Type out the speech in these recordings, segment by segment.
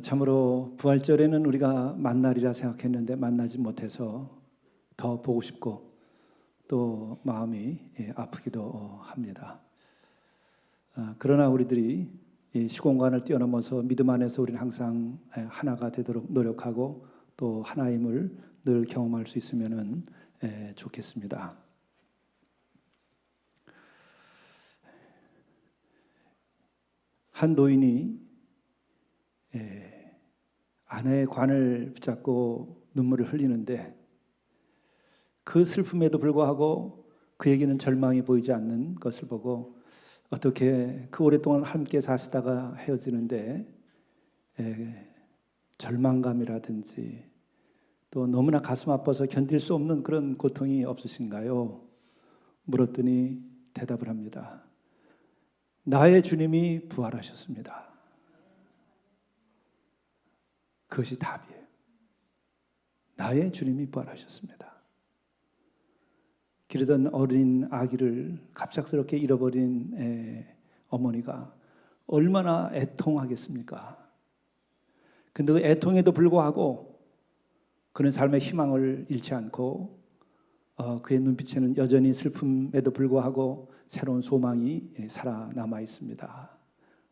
참으로 부활절에는 우리가 만나리라 생각했는데 만나지 못해서 더 보고 싶고 또 마음이 아프기도 합니다. 그러나 우리들이 이 시공간을 뛰어넘어서 믿음 안에서 우리는 항상 하나가 되도록 노력하고 또 하나임을 늘 경험할 수 있으면 좋겠습니다. 한 노인이 아내의 관을 붙잡고 눈물을 흘리는데 그 슬픔에도 불구하고 그에게는 절망이 보이지 않는 것을 보고 어떻게 그 오랫동안 함께 사시다가 헤어지는데 절망감이라든지 또 너무나 가슴 아파서 견딜 수 없는 그런 고통이 없으신가요? 물었더니 대답을 합니다. 나의 주님이 부활하셨습니다. 그것이 답이에요. 나의 주님이 부활하셨습니다. 기르던 어린 아기를 갑작스럽게 잃어버린 어머니가 얼마나 애통하겠습니까? 근데 그 애통에도 불구하고 그는 삶의 희망을 잃지 않고 그의 눈빛에는 여전히 슬픔에도 불구하고 새로운 소망이 살아남아 있습니다.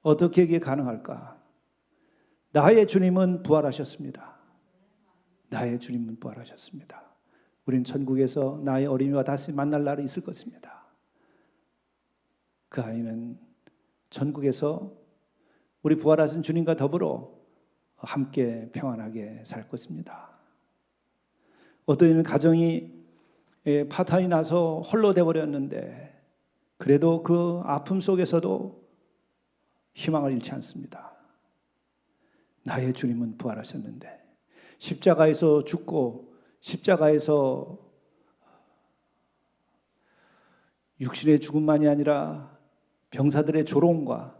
어떻게 이게 가능할까? 나의 주님은 부활하셨습니다. 나의 주님은 부활하셨습니다. 우리는 천국에서 나의 어린이와 다시 만날 날이 있을 것입니다. 그 아이는 천국에서 우리 부활하신 주님과 더불어 함께 평안하게 살 것입니다. 어떤 이는 가정이 파탄이 나서 홀로 되어버렸는데 그래도 그 아픔 속에서도 희망을 잃지 않습니다. 나의 주님은 부활하셨는데 십자가에서 죽고 십자가에서 육신의 죽음만이 아니라 병사들의 조롱과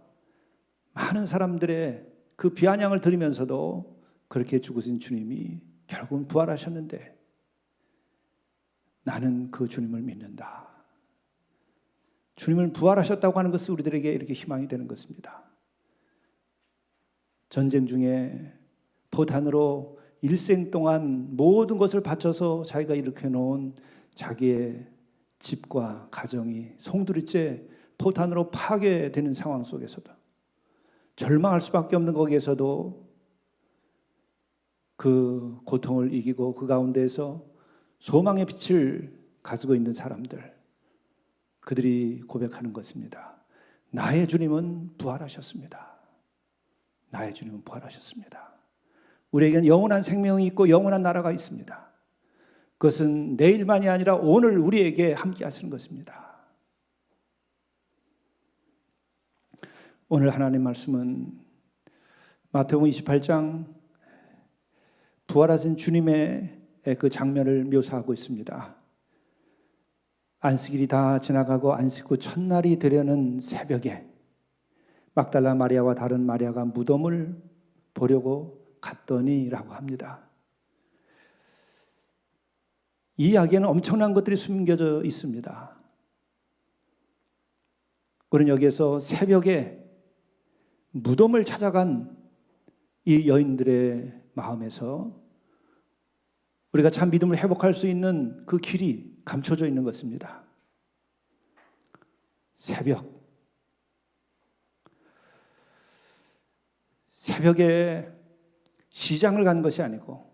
많은 사람들의 그 비아냥을 들으면서도 그렇게 죽으신 주님이 결국은 부활하셨는데 나는 그 주님을 믿는다. 주님을 부활하셨다고 하는 것이 우리들에게 이렇게 희망이 되는 것입니다. 전쟁 중에 포탄으로 일생 동안 모든 것을 바쳐서 자기가 일으켜 놓은 자기의 집과 가정이 송두리째 포탄으로 파괴되는 상황 속에서도 절망할 수밖에 없는 거기에서도 그 고통을 이기고 그 가운데에서 소망의 빛을 가지고 있는 사람들, 그들이 고백하는 것입니다. 나의 주님은 부활하셨습니다. 나의 주님은 부활하셨습니다. 우리에게는 영원한 생명이 있고 영원한 나라가 있습니다. 그것은 내일만이 아니라 오늘 우리에게 함께 하시는 것입니다. 오늘 하나님 말씀은 마태복음 28장 부활하신 주님의 그 장면을 묘사하고 있습니다. 안식일이 다 지나가고 안식 후 첫날이 되려는 새벽에 막달라 마리아와 다른 마리아가 무덤을 보려고 갔더니라고 합니다. 이 이야기에는 엄청난 것들이 숨겨져 있습니다. 우리는 여기에서 새벽에 무덤을 찾아간 이 여인들의 마음에서 우리가 참 믿음을 회복할 수 있는 그 길이 감춰져 있는 것입니다. 새벽에 시장을 간 것이 아니고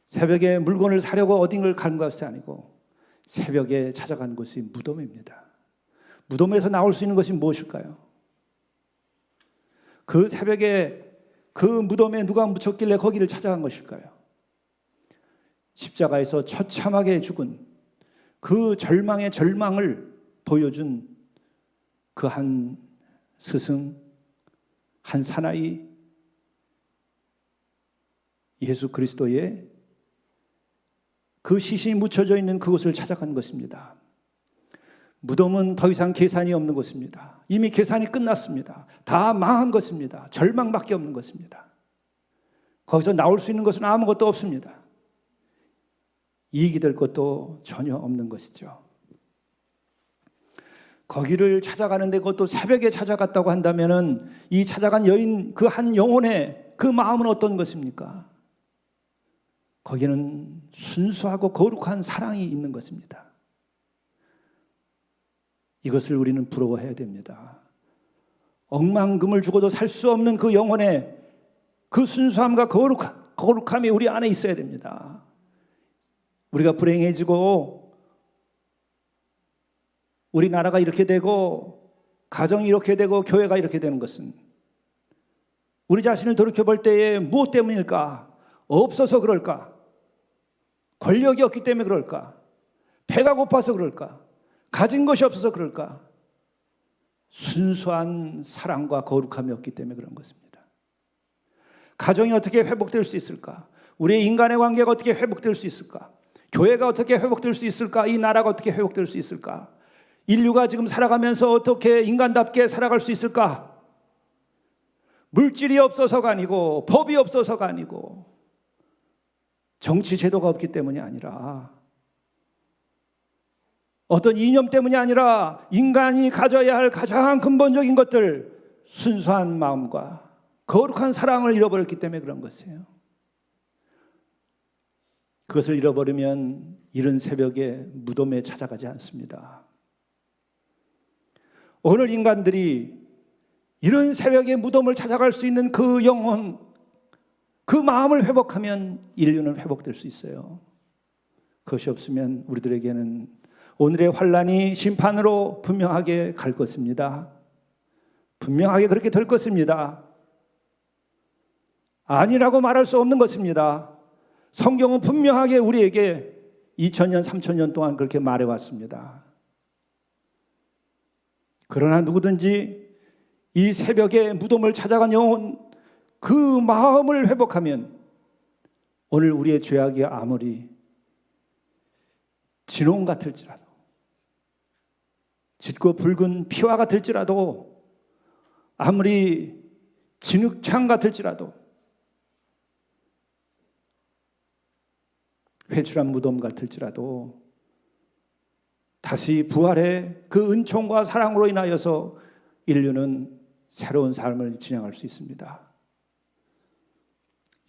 새벽에 물건을 사려고 어딘가를 간 것이 아니고 새벽에 찾아간 곳이 무덤입니다. 무덤에서 나올 수 있는 것이 무엇일까요? 그 새벽에 그 무덤에 누가 묻혔길래 거기를 찾아간 것일까요? 십자가에서 처참하게 죽은 그 절망의 절망을 보여준 그 한 스승, 한 사나이, 예수 그리스도의 그 시신이 묻혀져 있는 그곳을 찾아간 것입니다. 무덤은 더 이상 계산이 없는 것입니다. 이미 계산이 끝났습니다. 다 망한 것입니다. 절망밖에 없는 것입니다. 거기서 나올 수 있는 것은 아무것도 없습니다. 이익이 될 것도 전혀 없는 것이죠. 거기를 찾아가는데 그것도 새벽에 찾아갔다고 한다면은 이 찾아간 여인 그 한 영혼의 그 마음은 어떤 것입니까? 거기는 순수하고 거룩한 사랑이 있는 것입니다. 이것을 우리는 부러워해야 됩니다. 억만금을 주고도 살 수 없는 그 영혼의 그 순수함과 거룩함이 우리 안에 있어야 됩니다. 우리가 불행해지고 우리나라가 이렇게 되고 가정이 이렇게 되고 교회가 이렇게 되는 것은 우리 자신을 돌이켜볼 때에 무엇 때문일까? 없어서 그럴까? 권력이 없기 때문에 그럴까? 배가 고파서 그럴까? 가진 것이 없어서 그럴까? 순수한 사랑과 거룩함이 없기 때문에 그런 것입니다. 가정이 어떻게 회복될 수 있을까? 우리의 인간의 관계가 어떻게 회복될 수 있을까? 교회가 어떻게 회복될 수 있을까? 이 나라가 어떻게 회복될 수 있을까? 인류가 지금 살아가면서 어떻게 인간답게 살아갈 수 있을까? 물질이 없어서가 아니고 법이 없어서가 아니고 정치 제도가 없기 때문이 아니라 어떤 이념 때문이 아니라 인간이 가져야 할 가장 근본적인 것들, 순수한 마음과 거룩한 사랑을 잃어버렸기 때문에 그런 것이에요. 그것을 잃어버리면 이른 새벽에 무덤에 찾아가지 않습니다. 오늘 인간들이 이른 새벽에 무덤을 찾아갈 수 있는 그 영혼, 그 마음을 회복하면 인류는 회복될 수 있어요. 그것이 없으면 우리들에게는 오늘의 환난이 심판으로 분명하게 갈 것입니다. 분명하게 그렇게 될 것입니다. 아니라고 말할 수 없는 것입니다. 성경은 분명하게 우리에게 2000년, 3000년 동안 그렇게 말해왔습니다. 그러나 누구든지 이 새벽에 무덤을 찾아간 영혼, 그 마음을 회복하면 오늘 우리의 죄악이 아무리 진홍 같을지라도 짙고 붉은 피와 같을지라도 아무리 진흙창 같을지라도 회출한 무덤 같을지라도 다시 부활의 그 은총과 사랑으로 인하여서 인류는 새로운 삶을 진행할 수 있습니다.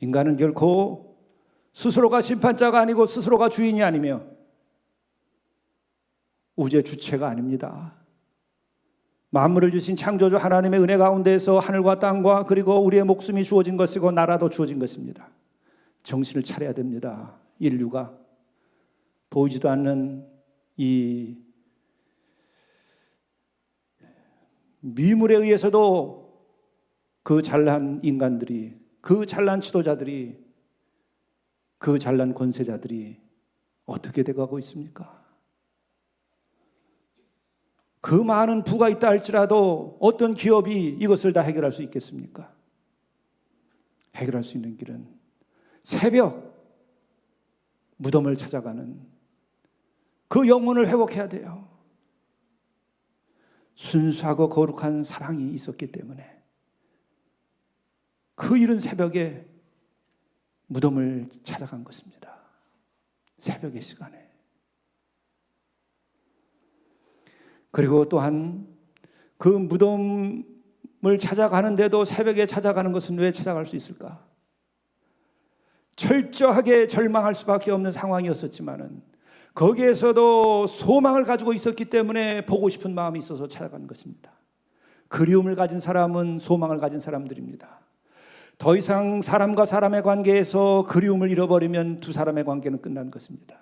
인간은 결코 스스로가 심판자가 아니고 스스로가 주인이 아니며 우주의 주체가 아닙니다. 만물을 주신 창조주 하나님의 은혜 가운데에서 하늘과 땅과 그리고 우리의 목숨이 주어진 것이고 나라도 주어진 것입니다. 정신을 차려야 됩니다. 인류가 보이지도 않는 이 미물에 의해서도 그 잘난 인간들이, 그 잘난 지도자들이, 그 잘난 권세자들이 어떻게 돼가고 있습니까? 그 많은 부가 있다 할지라도 어떤 기업이 이것을 다 해결할 수 있겠습니까? 해결할 수 있는 길은 새벽 무덤을 찾아가는 그 영혼을 회복해야 돼요. 순수하고 거룩한 사랑이 있었기 때문에 그 이른 새벽에 무덤을 찾아간 것입니다. 새벽의 시간에. 그리고 또한 그 무덤을 찾아가는데도 새벽에 찾아가는 것은 왜 찾아갈 수 있을까? 철저하게 절망할 수밖에 없는 상황이었었지만은 거기에서도 소망을 가지고 있었기 때문에 보고 싶은 마음이 있어서 찾아간 것입니다. 그리움을 가진 사람은 소망을 가진 사람들입니다. 더 이상 사람과 사람의 관계에서 그리움을 잃어버리면 두 사람의 관계는 끝난 것입니다.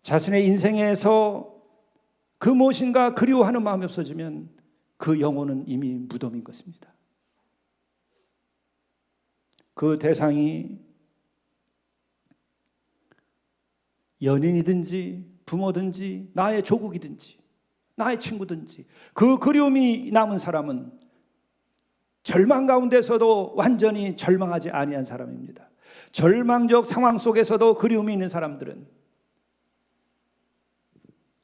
자신의 인생에서 그 무엇인가 그리워하는 마음이 없어지면 그 영혼은 이미 무덤인 것입니다. 그 대상이 연인이든지 부모든지 나의 조국이든지 나의 친구든지 그 그리움이 남은 사람은 절망 가운데서도 완전히 절망하지 아니한 사람입니다. 절망적 상황 속에서도 그리움이 있는 사람들은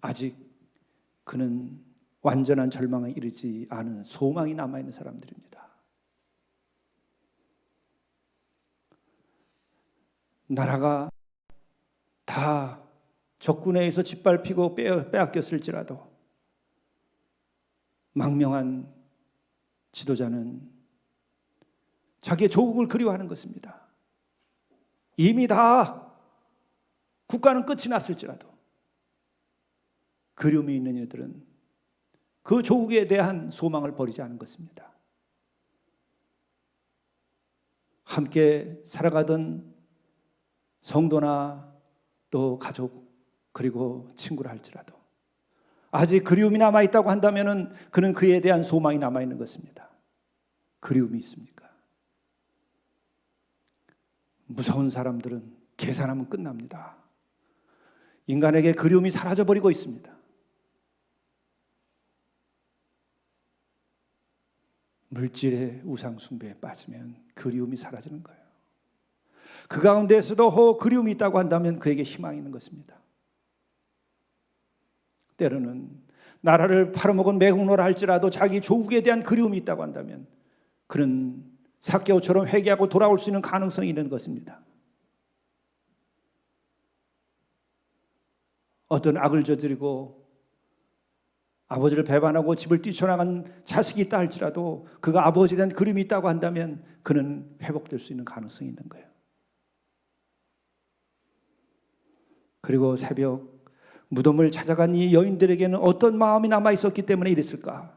아직 그는 완전한 절망에 이르지 않은 소망이 남아있는 사람들입니다. 나라가 다 적군에 의해서 짓밟히고 빼앗겼을지라도 망명한 지도자는 자기의 조국을 그리워하는 것입니다. 이미 다 국가는 끝이 났을지라도 그리움이 있는 이들은 그 조국에 대한 소망을 버리지 않은 것입니다. 함께 살아가던 성도나 또 가족 그리고 친구라 할지라도 아직 그리움이 남아있다고 한다면 그는 그에 대한 소망이 남아있는 것입니다. 그리움이 있습니까? 무서운 사람들은 계산하면 끝납니다. 인간에게 그리움이 사라져버리고 있습니다. 물질의 우상 숭배에 빠지면 그리움이 사라지는 거예요. 그 가운데에서도 그리움이 있다고 한다면 그에게 희망이 있는 것입니다. 때로는 나라를 팔아먹은 매국노라 할지라도 자기 조국에 대한 그리움이 있다고 한다면 그는 삭개오처럼 회개하고 돌아올 수 있는 가능성이 있는 것입니다. 어떤 악을 저지르고 아버지를 배반하고 집을 뛰쳐나간 자식이 있다 할지라도 그가 아버지에 대한 그리움이 있다고 한다면 그는 회복될 수 있는 가능성이 있는 거예요. 그리고 새벽 무덤을 찾아간 이 여인들에게는 어떤 마음이 남아있었기 때문에 이랬을까?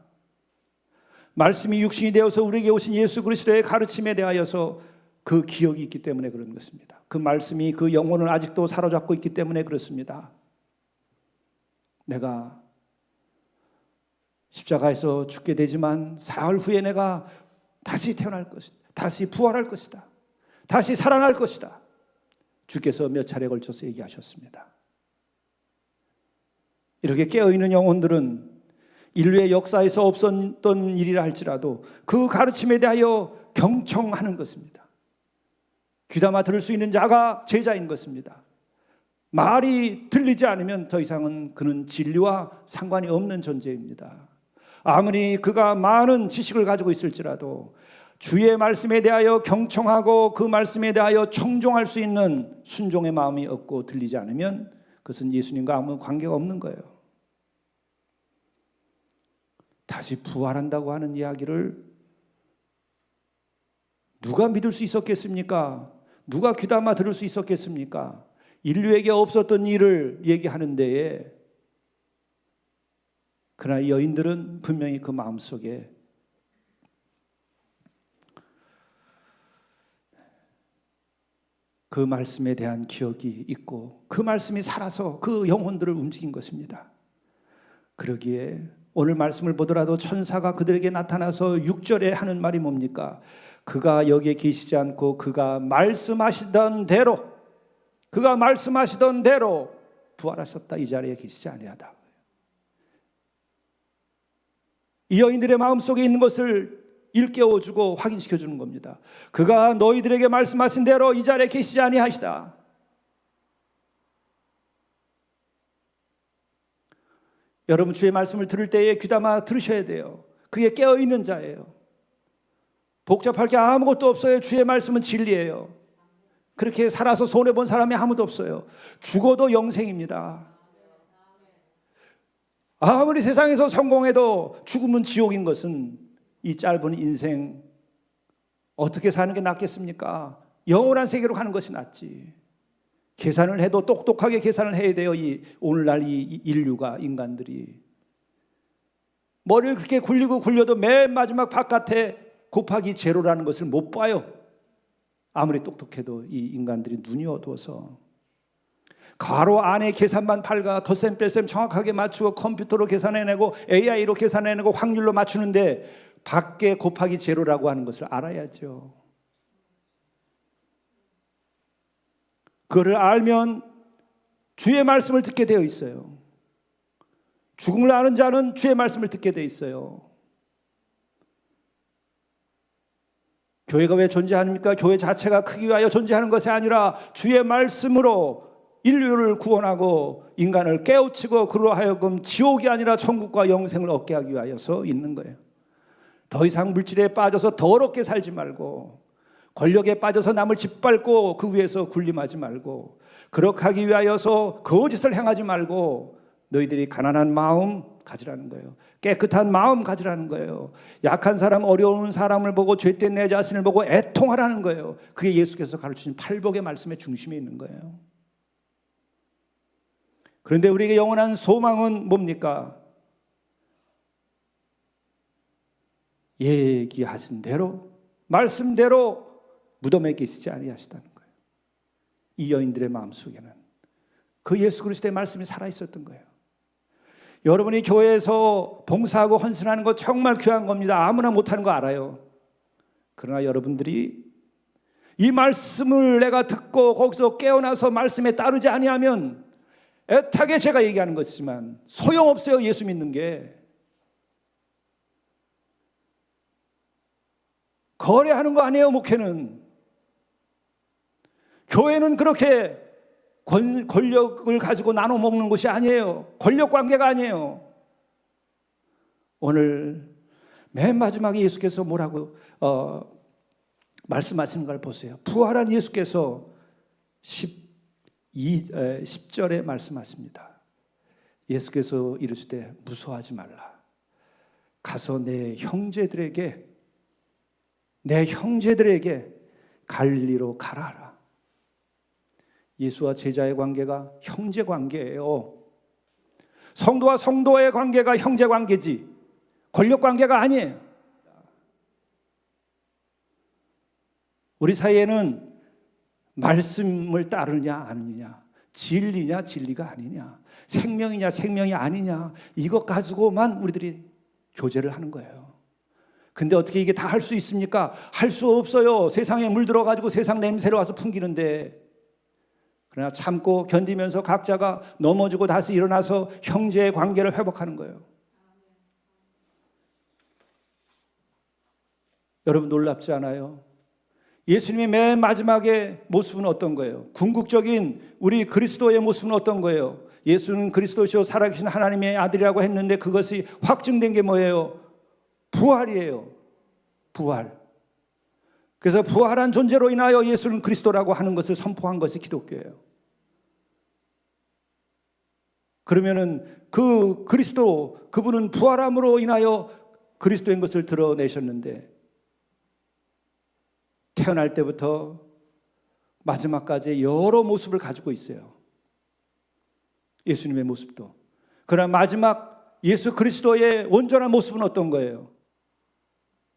말씀이 육신이 되어서 우리에게 오신 예수 그리스도의 가르침에 대하여서 그 기억이 있기 때문에 그런 것입니다. 그 말씀이 그 영혼을 아직도 사로잡고 있기 때문에 그렇습니다. 내가 십자가에서 죽게 되지만 사흘 후에 내가 다시 태어날 것이다. 다시 부활할 것이다. 다시 살아날 것이다. 주께서 몇 차례에 걸쳐서 얘기하셨습니다. 이렇게 깨어있는 영혼들은 인류의 역사에서 없었던 일이라 할지라도 그 가르침에 대하여 경청하는 것입니다. 귀담아 들을 수 있는 자가 제자인 것입니다. 말이 들리지 않으면 더 이상은 그는 진리와 상관이 없는 존재입니다. 아무리 그가 많은 지식을 가지고 있을지라도 주의 말씀에 대하여 경청하고 그 말씀에 대하여 청종할 수 있는 순종의 마음이 없고 들리지 않으면 그것은 예수님과 아무 관계가 없는 거예요. 다시 부활한다고 하는 이야기를 누가 믿을 수 있었겠습니까? 누가 귀담아 들을 수 있었겠습니까? 인류에게 없었던 일을 얘기하는 데에 그러나 이 여인들은 분명히 그 마음속에 그 말씀에 대한 기억이 있고 그 말씀이 살아서 그 영혼들을 움직인 것입니다. 그러기에 오늘 말씀을 보더라도 천사가 그들에게 나타나서 6절에 하는 말이 뭡니까? 그가 여기에 계시지 않고 그가 말씀하시던 대로 부활하셨다. 이 자리에 계시지 아니하다. 이 여인들의 마음속에 있는 것을 일깨워주고 확인시켜주는 겁니다. 그가 너희들에게 말씀하신 대로 이 자리에 계시지 아니하시다. 여러분 주의 말씀을 들을 때에 귀담아 들으셔야 돼요. 그게 깨어있는 자예요. 복잡할 게 아무것도 없어요. 주의 말씀은 진리예요. 그렇게 살아서 손해본 사람이 아무도 없어요. 죽어도 영생입니다. 아무리 세상에서 성공해도 죽으면 지옥인 것은 이 짧은 인생 어떻게 사는 게 낫겠습니까? 영원한 세계로 가는 것이 낫지. 계산을 해도 똑똑하게 계산을 해야 돼요. 오늘날 이 인류가, 인간들이 머리를 그렇게 굴리고 굴려도 맨 마지막 바깥에 곱하기 제로라는 것을 못 봐요. 아무리 똑똑해도 이 인간들이 눈이 어두워서 가로 안에 계산만 팔가 덧셈 뺄셈 정확하게 맞추고 컴퓨터로 계산해내고 AI로 계산해내고 확률로 맞추는데 밖에 곱하기 제로라고 하는 것을 알아야죠. 그거를 알면 주의 말씀을 듣게 되어 있어요. 죽음을 아는 자는 주의 말씀을 듣게 되어 있어요. 교회가 왜 존재합니까? 교회 자체가 크기 위하여 존재하는 것이 아니라 주의 말씀으로 인류를 구원하고 인간을 깨우치고 그로 하여금 지옥이 아니라 천국과 영생을 얻게 하기 위하여서 있는 거예요. 더 이상 물질에 빠져서 더럽게 살지 말고 권력에 빠져서 남을 짓밟고 그 위에서 군림하지 말고 그렇게 하기 위하여서 거짓을 행하지 말고 너희들이 가난한 마음 가지라는 거예요. 깨끗한 마음 가지라는 거예요. 약한 사람, 어려운 사람을 보고 죄된 내 자신을 보고 애통하라는 거예요. 그게 예수께서 가르치신 팔복의 말씀의 중심에 있는 거예요. 그런데 우리에게 영원한 소망은 뭡니까? 얘기하신 대로, 말씀대로 무덤에 계시지 아니하시다는 거예요. 이 여인들의 마음속에는 그 예수 그리스도의 말씀이 살아있었던 거예요. 여러분이 교회에서 봉사하고 헌신하는 거 정말 귀한 겁니다. 아무나 못하는 거 알아요. 그러나 여러분들이 이 말씀을 내가 듣고 거기서 깨어나서 말씀에 따르지 아니하면, 애타게 제가 얘기하는 것이지만 소용없어요. 예수 믿는 게. 거래하는 거 아니에요. 목회는. 교회는 그렇게 권력을 가지고 나눠 먹는 것이 아니에요. 권력 관계가 아니에요. 오늘 맨 마지막에 예수께서 뭐라고 말씀하시는 걸 보세요. 부활한 예수께서 10절에 말씀하십니다. 예수께서 이르시되 무서워하지 말라. 가서 내 형제들에게 갈릴리로 가라 하라. 예수와 제자의 관계가 형제 관계예요. 성도와 성도의 관계가 형제 관계지 권력 관계가 아니에요. 우리 사이에는 말씀을 따르냐 아니냐, 진리냐 진리가 아니냐, 생명이냐 생명이 아니냐, 이것 가지고만 우리들이 교제를 하는 거예요. 근데 어떻게 이게 다 할 수 있습니까? 할 수 없어요. 세상에 물들어가지고 세상 냄새로 와서 풍기는데. 그러나 참고 견디면서 각자가 넘어지고 다시 일어나서 형제의 관계를 회복하는 거예요. 여러분 놀랍지 않아요? 예수님의 맨 마지막의 모습은 어떤 거예요? 궁극적인 우리 그리스도의 모습은 어떤 거예요? 예수는 그리스도시요 살아계신 하나님의 아들이라고 했는데 그것이 확증된 게 뭐예요? 부활이에요. 부활. 그래서 부활한 존재로 인하여 예수는 그리스도라고 하는 것을 선포한 것이 기독교예요. 그러면은 그 그리스도, 그분은 부활함으로 인하여 그리스도인 것을 드러내셨는데 태어날 때부터 마지막까지 여러 모습을 가지고 있어요. 예수님의 모습도. 그러나 마지막 예수 그리스도의 온전한 모습은 어떤 거예요?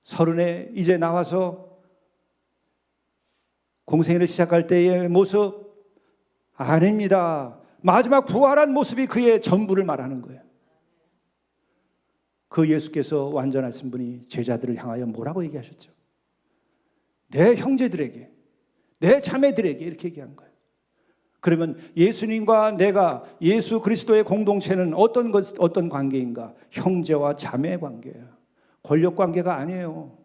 서른에 이제 나와서 공생애를 시작할 때의 모습 아닙니다. 마지막 부활한 모습이 그의 전부를 말하는 거예요. 그 예수께서 완전하신 분이 제자들을 향하여 뭐라고 얘기하셨죠? 내 형제들에게, 내 자매들에게 이렇게 얘기한 거예요. 그러면 예수님과 내가 예수 그리스도의 공동체는 어떤 관계인가? 형제와 자매 관계예요. 권력 관계가 아니에요.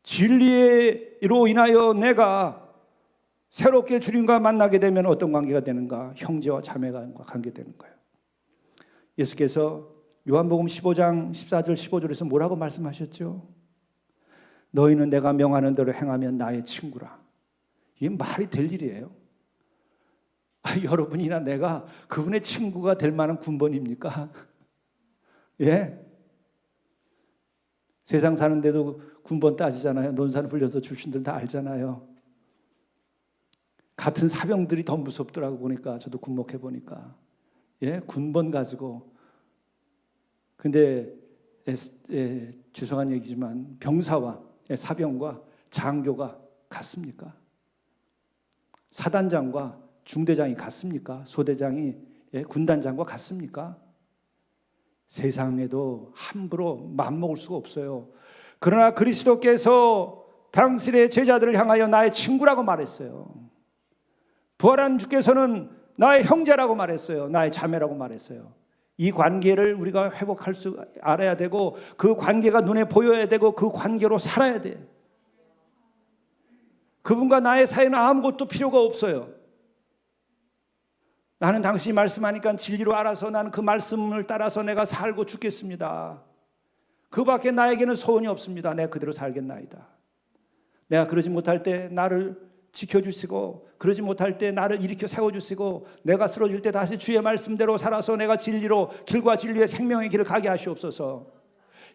진리로 인하여 내가 새롭게 주님과 만나게 되면 어떤 관계가 되는가? 형제와 자매가 관계되는 거예요. 예수께서 요한복음 15장 14절 15절에서 뭐라고 말씀하셨죠? 너희는 내가 명하는 대로 행하면 나의 친구라. 이게 말이 될 일이에요. 여러분이나 내가 그분의 친구가 될 만한 군번입니까? 예? 세상 사는데도 군번 따지잖아요. 논산 훈련소 출신들 다 알잖아요. 같은 사병들이 더 무섭더라고 보니까, 저도 군목해 보니까. 예? 군번 가지고. 근데 죄송한 얘기지만 병사와 사병과 장교가 같습니까? 사단장과 중대장이 같습니까? 소대장이 군단장과 같습니까? 세상에도 함부로 맘먹을 수가 없어요. 그러나 그리스도께서 당신의 제자들을 향하여 나의 친구라고 말했어요. 부활한 주께서는 나의 형제라고 말했어요. 나의 자매라고 말했어요. 이 관계를 우리가 회복할 수 알아야 되고, 그 관계가 눈에 보여야 되고, 그 관계로 살아야 돼. 그분과 나의 사이는 아무것도 필요가 없어요. 나는 당신이 말씀하니까 진리로 알아서 나는 그 말씀을 따라서 내가 살고 죽겠습니다. 그 밖에 나에게는 소원이 없습니다. 내가 그대로 살겠나이다. 내가 그러지 못할 때 나를 지켜주시고, 그러지 못할 때 나를 일으켜 세워주시고, 내가 쓰러질 때 다시 주의 말씀대로 살아서 내가 진리로, 길과 진리의 생명의 길을 가게 하시옵소서.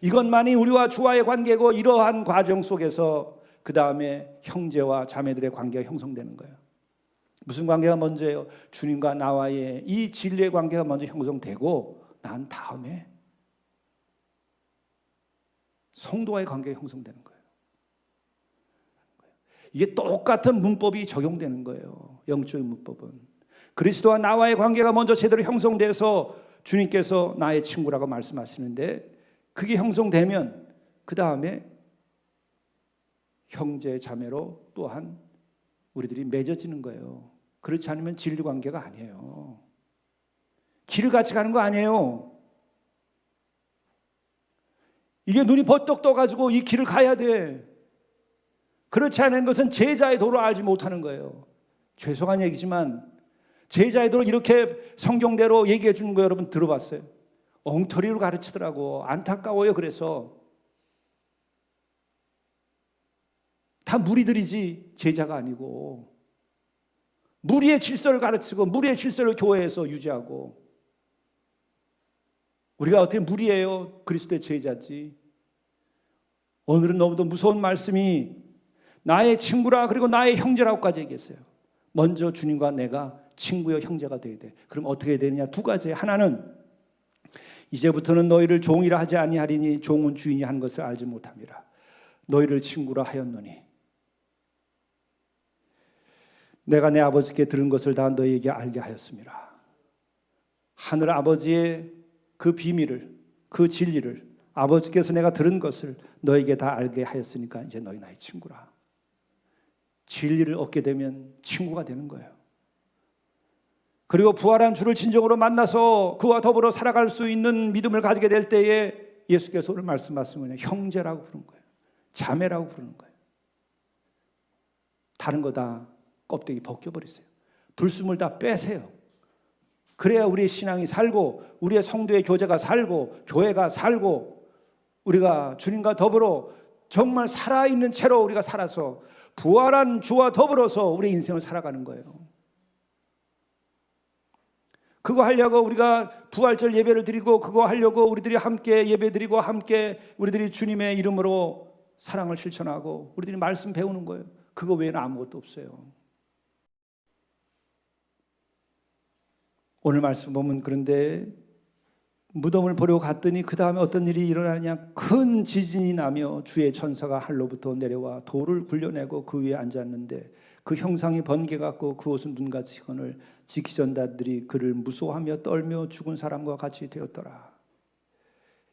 이것만이 우리와 주와의 관계고, 이러한 과정 속에서 그 다음에 형제와 자매들의 관계가 형성되는 거예요. 무슨 관계가 먼저예요? 주님과 나와의 이 진리의 관계가 먼저 형성되고, 난 다음에 성도와의 관계가 형성되는 거예요. 이게 똑같은 문법이 적용되는 거예요. 영적인 문법은. 그리스도와 나와의 관계가 먼저 제대로 형성돼서 주님께서 나의 친구라고 말씀하시는데, 그게 형성되면 그 다음에 형제 자매로 또한 우리들이 맺어지는 거예요. 그렇지 않으면 진리 관계가 아니에요. 길을 같이 가는 거 아니에요. 이게 눈이 버떡 떠가지고 이 길을 가야 돼. 그렇지 않은 것은 제자의 도를 알지 못하는 거예요. 죄송한 얘기지만 제자의 도를 이렇게 성경대로 얘기해 주는 거 여러분 들어봤어요? 엉터리로 가르치더라고. 안타까워요. 그래서 다 무리들이지 제자가 아니고, 무리의 질서를 가르치고 무리의 질서를 교회에서 유지하고, 우리가 어떻게 무리예요? 그리스도의 제자지. 오늘은 너무도 무서운 말씀이 나의 친구라 그리고 나의 형제라고까지 얘기했어요. 먼저 주님과 내가 친구여 형제가 돼야 돼. 그럼 어떻게 되느냐? 두 가지. 하나는 이제부터는 너희를 종이라 하지 아니하리니 종은 주인이 한 것을 알지 못함이라. 너희를 친구라 하였노니 내가 내 아버지께 들은 것을 다 너희에게 알게 하였습니다. 하늘 아버지의 그 비밀을, 그 진리를, 아버지께서 내가 들은 것을 너에게 다 알게 하였으니까 이제 너희 나의 친구라. 진리를 얻게 되면 친구가 되는 거예요. 그리고 부활한 주를 진정으로 만나서 그와 더불어 살아갈 수 있는 믿음을 가지게 될 때에 예수께서 오늘 말씀하시면 형제라고 부르는 거예요. 자매라고 부르는 거예요. 다른 거 다 껍데기 벗겨버리세요. 불순물 다 빼세요. 그래야 우리의 신앙이 살고, 우리의 성도의 교제가 살고, 교회가 살고, 우리가 주님과 더불어 정말 살아있는 채로 우리가 살아서 부활한 주와 더불어서 우리 인생을 살아가는 거예요. 그거 하려고 우리가 부활절 예배를 드리고, 그거 하려고 우리들이 함께 예배 드리고, 함께 우리들이 주님의 이름으로 사랑을 실천하고 우리들이 말씀 배우는 거예요. 그거 외에는 아무것도 없어요. 오늘 말씀 보면 그런데 무덤을 보려고 갔더니 그 다음에 어떤 일이 일어나냐? 큰 지진이 나며 주의 천사가 하늘로부터 내려와 돌을 굴려내고 그 위에 앉았는데 그 형상이 번개 같고 그 옷은 눈같이 시건을 지키전자들이 그를 무서워하며 떨며 죽은 사람과 같이 되었더라.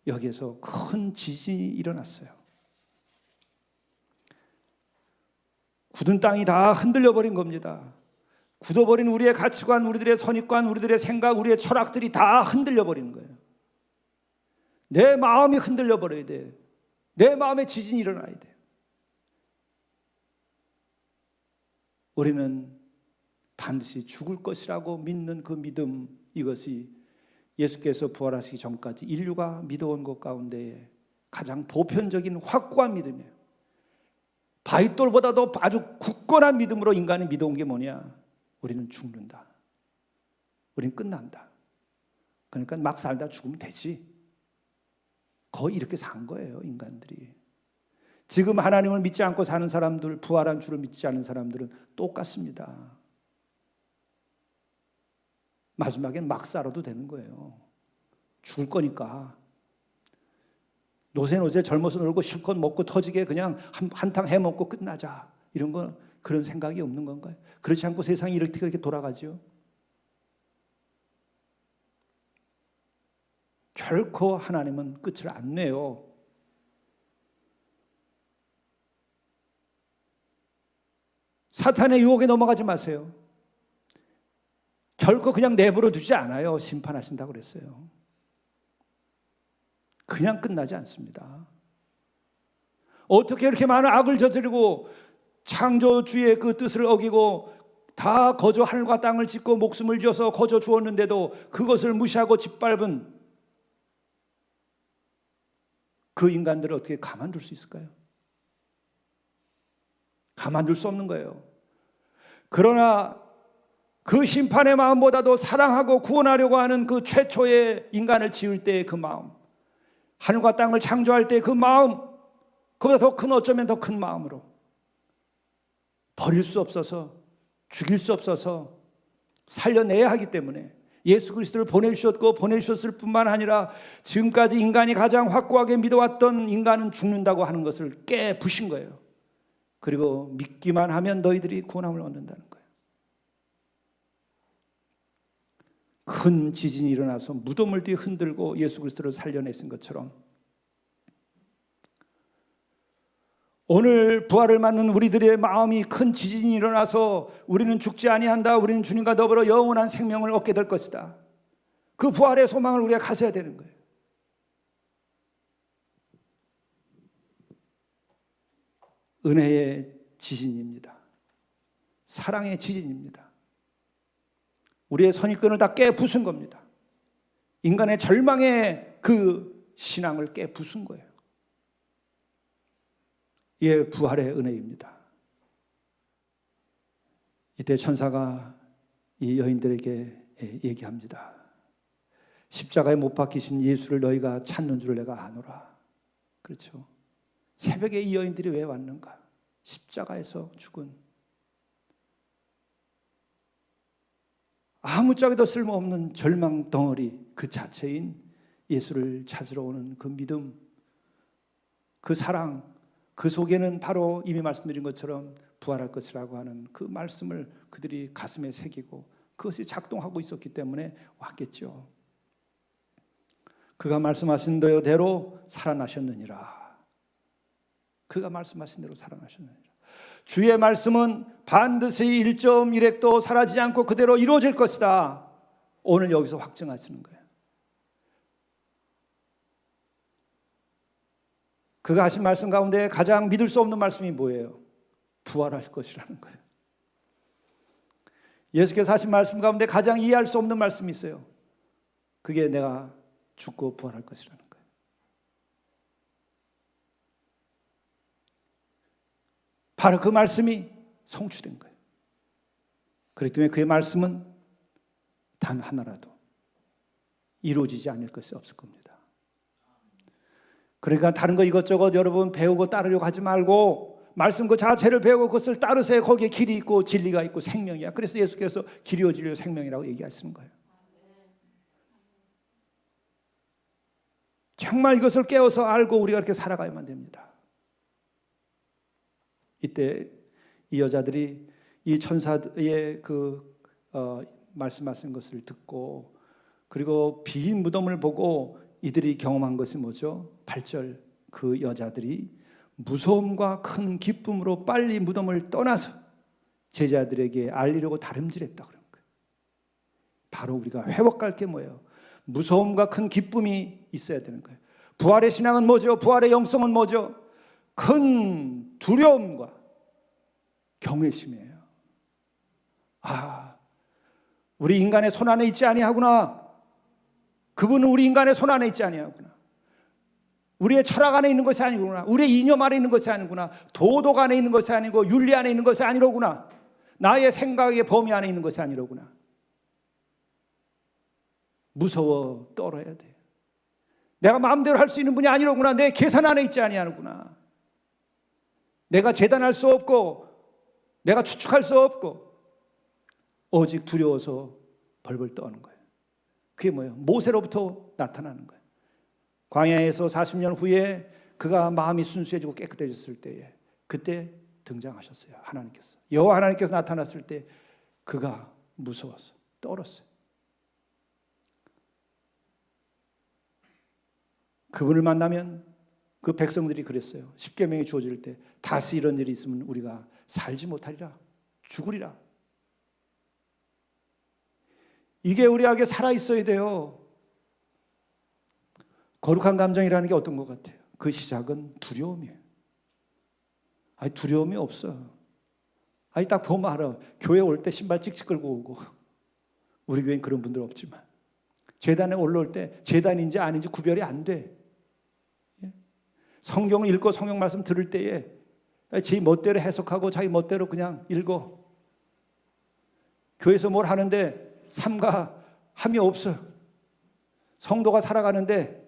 여기에서 큰 지진이 일어났어요. 굳은 땅이 다 흔들려 버린 겁니다. 굳어버린 우리의 가치관, 우리들의 선입관, 우리들의 생각, 우리의 철학들이 다 흔들려 버리는 거예요. 내 마음이 흔들려 버려야 돼. 내 마음에 지진이 일어나야 돼. 우리는 반드시 죽을 것이라고 믿는 그 믿음, 이것이 예수께서 부활하시기 전까지 인류가 믿어온 것 가운데 가장 보편적인 확고한 믿음이에요. 바위돌보다도 아주 굳건한 믿음으로 인간이 믿어온 게 뭐냐? 우리는 죽는다. 우리는 끝난다. 그러니까 막 살다 죽으면 되지. 거의 이렇게 산 거예요, 인간들이. 지금 하나님을 믿지 않고 사는 사람들, 부활한 주를 믿지 않는 사람들은 똑같습니다. 마지막엔 막 살아도 되는 거예요. 죽을 거니까. 노세 젊어서 놀고 실컷 먹고 터지게 그냥 한탕 해먹고 끝나자. 이런 건 그런 생각이 없는 건가요? 그렇지 않고 세상이 이렇게 돌아가죠. 결코 하나님은 끝을 안 내요. 사탄의 유혹에 넘어가지 마세요. 결코 그냥 내버려 두지 않아요. 심판하신다고 그랬어요. 그냥 끝나지 않습니다. 어떻게 이렇게 많은 악을 저지르고 창조주의 그 뜻을 어기고 다 거저 하늘과 땅을 짓고 목숨을 지어서 거저 주었는데도 그것을 무시하고 짓밟은 그 인간들을 어떻게 가만둘 수 있을까요? 가만둘 수 없는 거예요. 그러나 그 심판의 마음보다도 사랑하고 구원하려고 하는 그 최초의 인간을 지을 때의 그 마음, 하늘과 땅을 창조할 때 그 마음, 그보다 더 큰, 어쩌면 더 큰 마음으로 버릴 수 없어서, 죽일 수 없어서 살려내야 하기 때문에 예수 그리스도를 보내주셨고, 보내주셨을 뿐만 아니라 지금까지 인간이 가장 확고하게 믿어왔던 인간은 죽는다고 하는 것을 깨부신 거예요. 그리고 믿기만 하면 너희들이 구원함을 얻는다는 거예요. 큰 지진이 일어나서 무덤을 뒤 흔들고 예수 그리스도를 살려냈은 것처럼 오늘 부활을 맞는 우리들의 마음이 큰 지진이 일어나서 우리는 죽지 아니한다, 우리는 주님과 더불어 영원한 생명을 얻게 될 것이다, 그 부활의 소망을 우리가 가져야 되는 거예요. 은혜의 지진입니다. 사랑의 지진입니다. 우리의 선입견을 다 깨부순 겁니다. 인간의 절망의 그 신앙을 깨부순 거예요. 이게 부활의 은혜입니다. 이때 천사가 이 여인들에게 얘기합니다. 십자가에 못 박히신 예수를 너희가 찾는 줄 내가 아노라. 그렇죠. 새벽에 이 여인들이 왜 왔는가? 십자가에서 죽은 아무짝에도 쓸모없는 절망 덩어리 그 자체인 예수를 찾으러 오는 그 믿음, 그 사랑, 그 속에는 바로 이미 말씀드린 것처럼 부활할 것이라고 하는 그 말씀을 그들이 가슴에 새기고 그것이 작동하고 있었기 때문에 왔겠죠. 그가 말씀하신 대로 살아나셨느니라. 그가 말씀하신 대로 살아나셨느니라. 주의 말씀은 반드시 1.1획도 사라지지 않고 그대로 이루어질 것이다. 오늘 여기서 확증하시는 거예요. 그가 하신 말씀 가운데 가장 믿을 수 없는 말씀이 뭐예요? 부활할 것이라는 거예요. 예수께서 하신 말씀 가운데 가장 이해할 수 없는 말씀이 있어요. 그게 내가 죽고 부활할 것이라는 거예요. 바로 그 말씀이 성취된 거예요. 그렇기 때문에 그의 말씀은 단 하나라도 이루어지지 않을 것이 없을 겁니다. 그러니까 다른 거 이것저것 여러분 배우고 따르려고 하지 말고 말씀 그 자체를 배우고 그것을 따르세요. 거기에 길이 있고 진리가 있고 생명이야. 그래서 예수께서 길이요 진리요 생명이라고 얘기하시는 거예요. 정말 이것을 깨워서 알고 우리가 이렇게 살아가야만 됩니다. 이때 이 여자들이 이 천사의 말씀하신 것을 듣고 그리고 빈 무덤을 보고 이들이 경험한 것이 뭐죠? 8절 그 여자들이 무서움과 큰 기쁨으로 빨리 무덤을 떠나서 제자들에게 알리려고 다름질했다 그런 거예요. 바로 우리가 회복할 게 뭐예요? 무서움과 큰 기쁨이 있어야 되는 거예요. 부활의 신앙은 뭐죠? 부활의 영성은 뭐죠? 큰 두려움과 경외심이에요. 아, 우리 인간의 손 안에 있지 아니하구나. 그분은 우리 인간의 손 안에 있지 아니하구나. 우리의 철학 안에 있는 것이 아니구나. 우리의 이념 안에 있는 것이 아니구나. 도덕 안에 있는 것이 아니고 윤리 안에 있는 것이 아니로구나. 나의 생각의 범위 안에 있는 것이 아니로구나. 무서워 떨어야 돼. 내가 마음대로 할 수 있는 분이 아니로구나. 내 계산 안에 있지 아니하구나. 내가 재단할 수 없고 내가 추측할 수 없고 오직 두려워서 벌벌 떠는 거예요. 그게 뭐예요? 모세로부터 나타나는 거예요. 광야에서 40년 후에 그가 마음이 순수해지고 깨끗해졌을 때에 그때 등장하셨어요. 하나님께서. 여호와 하나님께서 나타났을 때 그가 무서워서 떨었어요. 그분을 만나면 그 백성들이 그랬어요. 십계명이 주어질 때 다시 이런 일이 있으면 우리가 살지 못하리라. 죽으리라. 이게 우리에게 살아있어야 돼요. 거룩한 감정이라는 게 어떤 것 같아요? 그 시작은 두려움이에요. 아니 두려움이 없어. 아니 딱 보면 알아. 교회 올 때 신발 찍찍 끌고 오고 우리 교회는 그런 분들 없지만 제단에 올라올 때 제단인지 아닌지 구별이 안 돼. 성경을 읽고 성경 말씀 들을 때에 제 멋대로 해석하고 자기 멋대로 그냥 읽어. 교회에서 뭘 하는데 삼가 함이 없어요. 성도가 살아가는데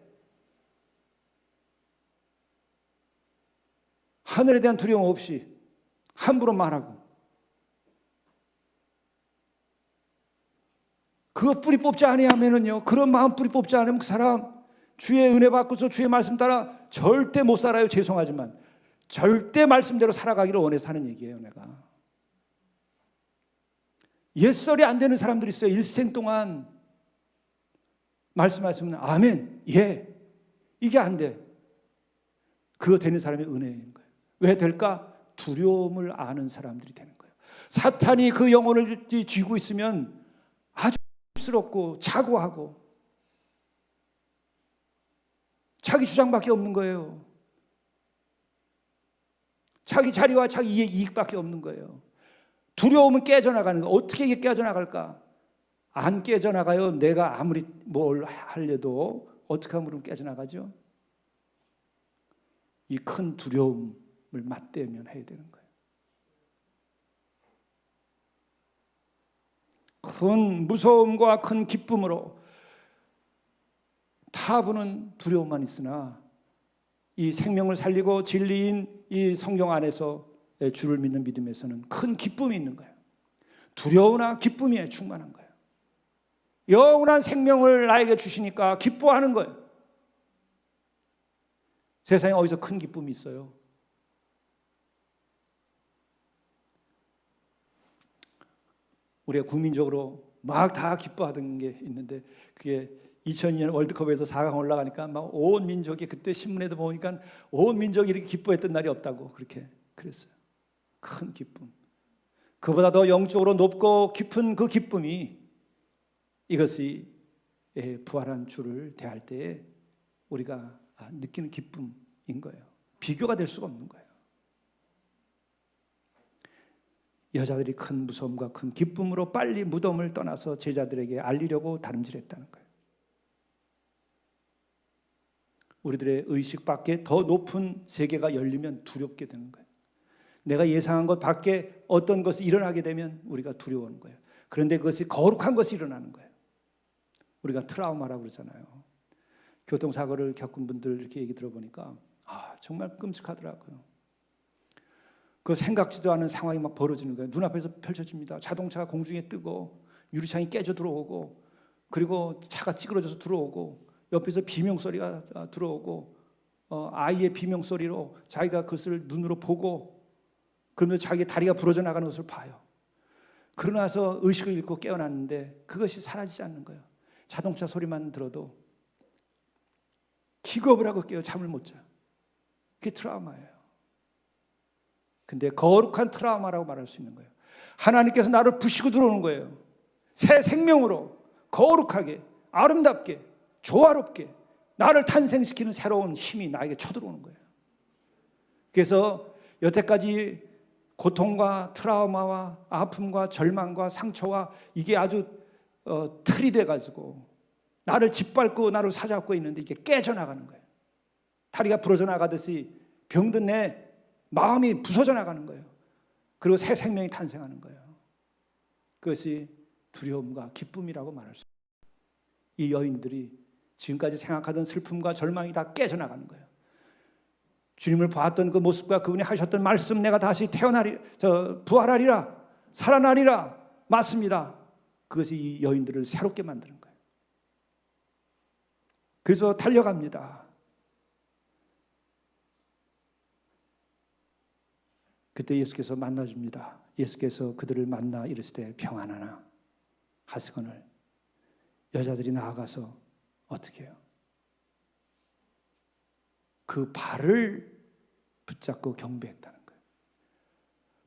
하늘에 대한 두려움 없이 함부로 말하고, 그거 뿌리 뽑지 아니하면은요, 그런 마음 뿌리 뽑지 않으면 그 사람 주의 은혜 받고서 주의 말씀 따라 절대 못 살아요. 죄송하지만 절대 말씀대로 살아가기를 원해서 하는 얘기예요. 내가 옛설이 안 되는 사람들이 있어요. 일생 동안 말씀하시면 아멘, 예, 이게 안 돼. 그거 되는 사람이 은혜인 거예요. 왜 될까? 두려움을 아는 사람들이 되는 거예요. 사탄이 그 영혼을 쥐고 있으면 아주 씁스럽고 자고하고 자기 주장밖에 없는 거예요. 자기 자리와 자기 이익밖에 없는 거예요. 두려움은 깨져나가는 거예요. 어떻게 이게 깨져나갈까? 안 깨져나가요. 내가 아무리 뭘 하려도 어떻게 하면 깨져나가죠? 이 큰 두려움을 맞대면 해야 되는 거예요. 큰 무서움과 큰 기쁨으로 타부는 두려움만 있으나 이 생명을 살리고 진리인 이 성경 안에서 주를 믿는 믿음에서는 큰 기쁨이 있는 거예요. 두려우나 기쁨이 충만한 거예요. 영원한 생명을 나에게 주시니까 기뻐하는 거예요. 세상에 어디서 큰 기쁨이 있어요? 우리가 국민적으로 막 다 기뻐하던 게 있는데, 그게 2002년 월드컵에서 4강 올라가니까 막 온 민족이, 그때 신문에도 보니까 온 민족이 이렇게 기뻐했던 날이 없다고 그렇게 그랬어요. 큰 기쁨. 그보다 더 영적으로 높고 깊은 그 기쁨이, 이것이 부활한 주를 대할 때에 우리가 느끼는 기쁨인 거예요. 비교가 될 수가 없는 거예요. 여자들이 큰 무서움과 큰 기쁨으로 빨리 무덤을 떠나서 제자들에게 알리려고 다름질했다는 거예요. 우리들의 의식 밖에 더 높은 세계가 열리면 두렵게 되는 거예요. 내가 예상한 것 밖에 어떤 것이 일어나게 되면 우리가 두려워하는 거예요. 그런데 그것이 거룩한 것이 일어나는 거예요. 우리가 트라우마라고 그러잖아요. 교통사고를 겪은 분들 이렇게 얘기 들어보니까 정말 끔찍하더라고요. 그 생각지도 않은 상황이 막 벌어지는 거예요. 눈앞에서 펼쳐집니다. 자동차가 공중에 뜨고 유리창이 깨져 들어오고, 그리고 차가 찌그러져서 들어오고, 옆에서 비명소리가 들어오고, 아이의 비명소리로 자기가 그것을 눈으로 보고, 그러면서 자기 다리가 부러져 나가는 것을 봐요. 그러고 나서 의식을 잃고 깨어났는데 그것이 사라지지 않는 거예요. 자동차 소리만 들어도 기겁을 하고 깨어 잠을 못 자. 그게 트라우마예요. 근데 거룩한 트라우마라고 말할 수 있는 거예요. 하나님께서 나를 부시고 들어오는 거예요. 새 생명으로 거룩하게, 아름답게, 조화롭게 나를 탄생시키는 새로운 힘이 나에게 쳐들어오는 거예요. 그래서 여태까지 고통과 트라우마와 아픔과 절망과 상처와 이게 아주 틀이 돼가지고 나를 짓밟고 나를 사잡고 있는데 이게 깨져나가는 거예요. 다리가 부러져 나가듯이 병든 내 마음이 부서져 나가는 거예요. 그리고 새 생명이 탄생하는 거예요. 그것이 두려움과 기쁨이라고 말할 수 있어요. 이 여인들이 지금까지 생각하던 슬픔과 절망이 다 깨져나가는 거예요. 주님을 봤던 그 모습과 그분이 하셨던 말씀, 내가 다시 부활하리라, 살아나리라, 맞습니다. 그것이 이 여인들을 새롭게 만드는 거예요. 그래서 달려갑니다. 그때 예수께서 만나줍니다. 예수께서 그들을 만나 이르실 때 평안하나 하시거늘, 여자들이 나아가서 어떻게 해요? 그 발을 붙잡고 경배했다는 거예요.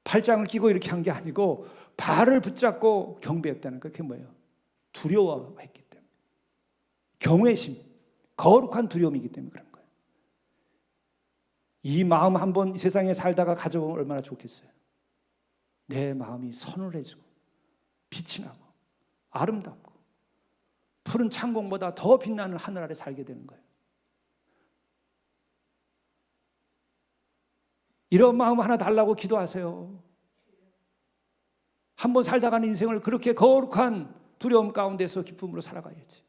팔짱을 끼고 이렇게 한 게 아니고 발을 붙잡고 경배했다는 거예요. 그게 뭐예요? 두려워했기 때문에. 경외심, 거룩한 두려움이기 때문에 그런 거예요. 이 마음 한번 이 세상에 살다가 가져보면 얼마나 좋겠어요. 내 마음이 서늘해지고 빛이 나고 아름답고 푸른 창공보다 더 빛나는 하늘 아래 살게 되는 거예요. 이런 마음 하나 달라고 기도하세요. 한번 살다 가는 인생을 그렇게 거룩한 두려움 가운데서 기쁨으로 살아가야지.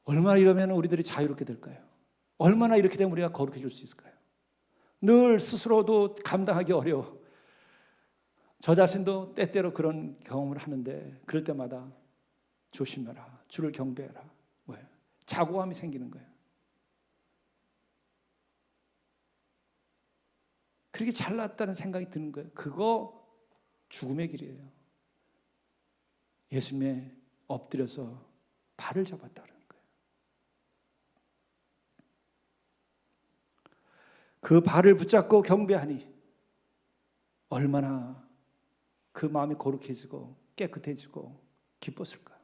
얼마나 이러면 우리들이 자유롭게 될까요? 얼마나 이렇게 되면 우리가 거룩해질 수 있을까요? 늘 스스로도 감당하기 어려워. 저 자신도 때때로 그런 경험을 하는데 그럴 때마다 조심해라, 주를 경배해라. 왜? 자고함이 생기는 거예요. 그렇게 잘났다는 생각이 드는 거예요. 그거 죽음의 길이에요. 예수님의 엎드려서 발을 잡았다는 거예요. 그 발을 붙잡고 경배하니 얼마나 그 마음이 거룩해지고 깨끗해지고 기뻤을까.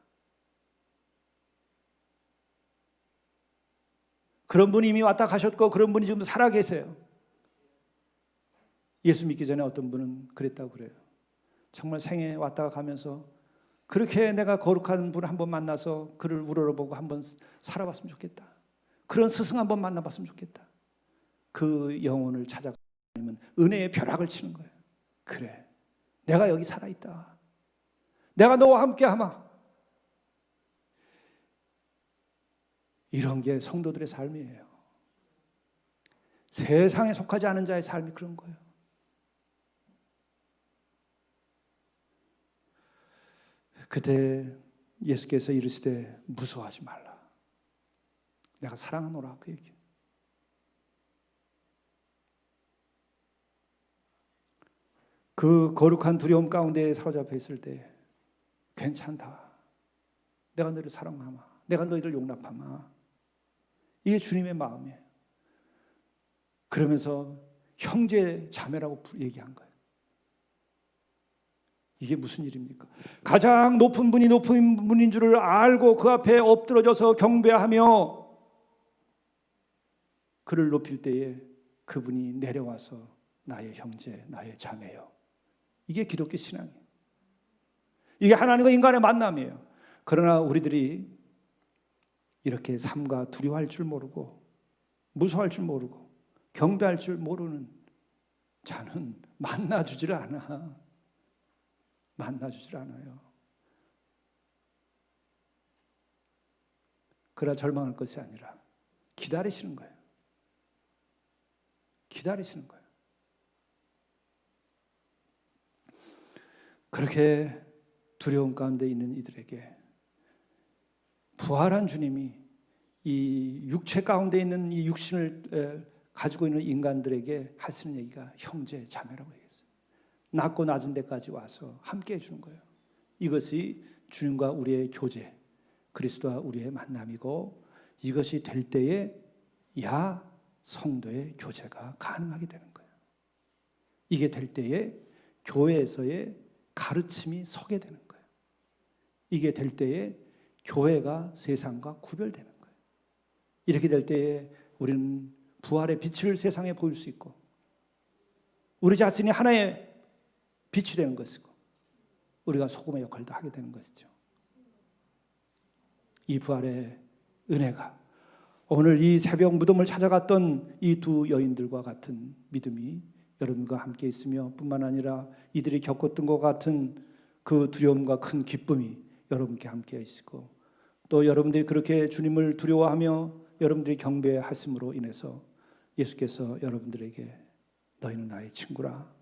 그런 분이 이미 왔다 가셨고 그런 분이 지금 살아계세요. 예수 믿기 전에 어떤 분은 그랬다고 그래요. 정말 생에 왔다가 가면서 그렇게 내가 거룩한 분 한번 만나서 그를 우러러보고 한번 살아봤으면 좋겠다. 그런 스승 한번 만나봤으면 좋겠다. 그 영혼을 찾아가면 은혜의 벼락을 치는 거예요. 그래, 내가 여기 살아있다. 내가 너와 함께하마. 이런 게 성도들의 삶이에요. 세상에 속하지 않은 자의 삶이 그런 거예요. 그때 예수께서 이르시되 무서워하지 말라. 내가 사랑하노라 그 얘기. 그 거룩한 두려움 가운데 사로잡혀 있을 때 괜찮다. 내가 너희를 사랑하마. 내가 너희를 용납하마. 이게 주님의 마음이에요. 그러면서 형제 자매라고 얘기한 거예요. 이게 무슨 일입니까? 가장 높은 분이 높은 분인 줄을 알고 그 앞에 엎드러져서 경배하며 그를 높일 때에 그분이 내려와서 나의 형제, 나의 자매요. 이게 기독교 신앙이에요. 이게 하나님과 인간의 만남이에요. 그러나 우리들이 이렇게 삶과 두려워할 줄 모르고 무서워할 줄 모르고 경배할 줄 모르는 자는 만나주질 않아. 만나주질 않아요. 그러나 절망할 것이 아니라 기다리시는 거예요. 기다리시는 거예요. 그렇게 두려움 가운데 있는 이들에게 부활한 주님이 이 육체 가운데 있는 이 육신을 가지고 있는 인간들에게 하시는 얘기가 형제, 자매라고 얘기했어요. 낮고 낮은 데까지 와서 함께 해주는 거예요. 이것이 주님과 우리의 교제, 그리스도와 우리의 만남이고 이것이 될 때에 야 성도의 교제가 가능하게 되는 거예요. 이게 될 때에 교회에서의 가르침이 서게 되는 거예요. 이게 될 때에 교회가 세상과 구별되는 거예요. 이렇게 될 때에 우리는 부활의 빛을 세상에 보일 수 있고 우리 자신이 하나의 빛이 되는 것이고 우리가 소금의 역할도 하게 되는 것이죠. 이 부활의 은혜가 오늘 이 새벽 무덤을 찾아갔던 이 두 여인들과 같은 믿음이 여러분과 함께 있으며 뿐만 아니라 이들이 겪었던 것 같은 그 두려움과 큰 기쁨이 여러분께 함께 있고 또 여러분들이 그렇게 주님을 두려워하며 여러분들이 경배하심으로 인해서 예수께서 여러분들에게 너희는 나의 친구라.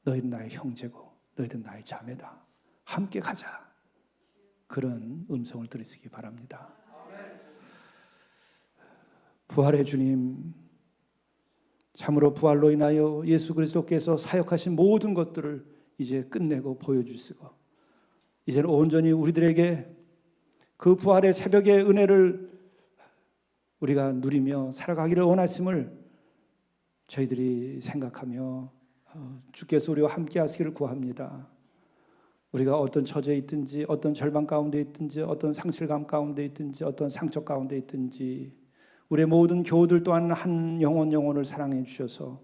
너희는 나의 형제고 너희는 나의 자매다. 함께 가자. 그런 음성을 들으시기 바랍니다. 부활의 주님, 참으로 부활로 인하여 예수 그리스도께서 사역하신 모든 것들을 이제 끝내고 보여주시고 이제는 온전히 우리들에게 그 부활의 새벽의 은혜를 우리가 누리며 살아가기를 원하심을 저희들이 생각하며 주께서 우리와 함께 하시기를 구합니다. 우리가 어떤 처지에 있든지 어떤 절망 가운데 있든지 어떤 상실감 가운데 있든지 어떤 상처 가운데 있든지 우리의 모든 교우들 또한 한 영혼을 사랑해 주셔서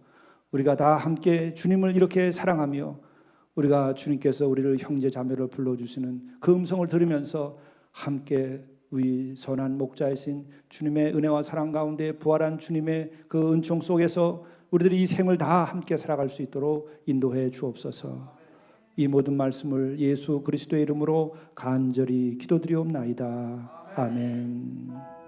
우리가 다 함께 주님을 이렇게 사랑하며 우리가 주님께서 우리를 형제 자매로 불러주시는 그 음성을 들으면서 함께 우리 선한 목자이신 주님의 은혜와 사랑 가운데 부활한 주님의 그 은총 속에서 우리들이 이 생을 다 함께 살아갈 수 있도록 인도해 주옵소서. 이 모든 말씀을 예수 그리스도의 이름으로 간절히 기도드리옵나이다. 아멘.